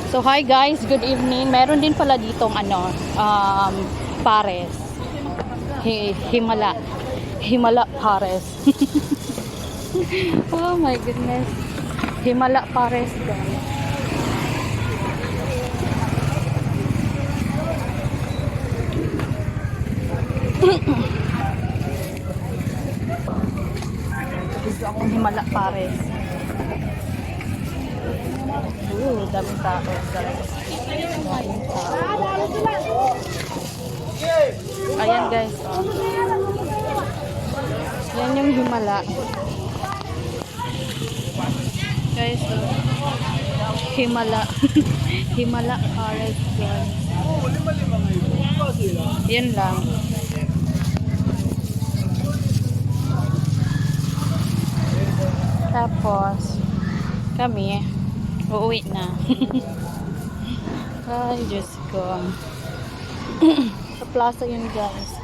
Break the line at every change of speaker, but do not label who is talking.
So hi guys, good evening. Meron din pala ditong pares. Himala pares. Oh my goodness. Himala pares guys. Gusto akong himala pares. Daming tao guys. Daming tao. Ayan guys. Oh. Yan yung himala. Guys, oh. Himala. Himala pares guys. Yan lang. Tapos, kami, uuwi na. Ay, Diyos ko. Sa plaza yun, guys.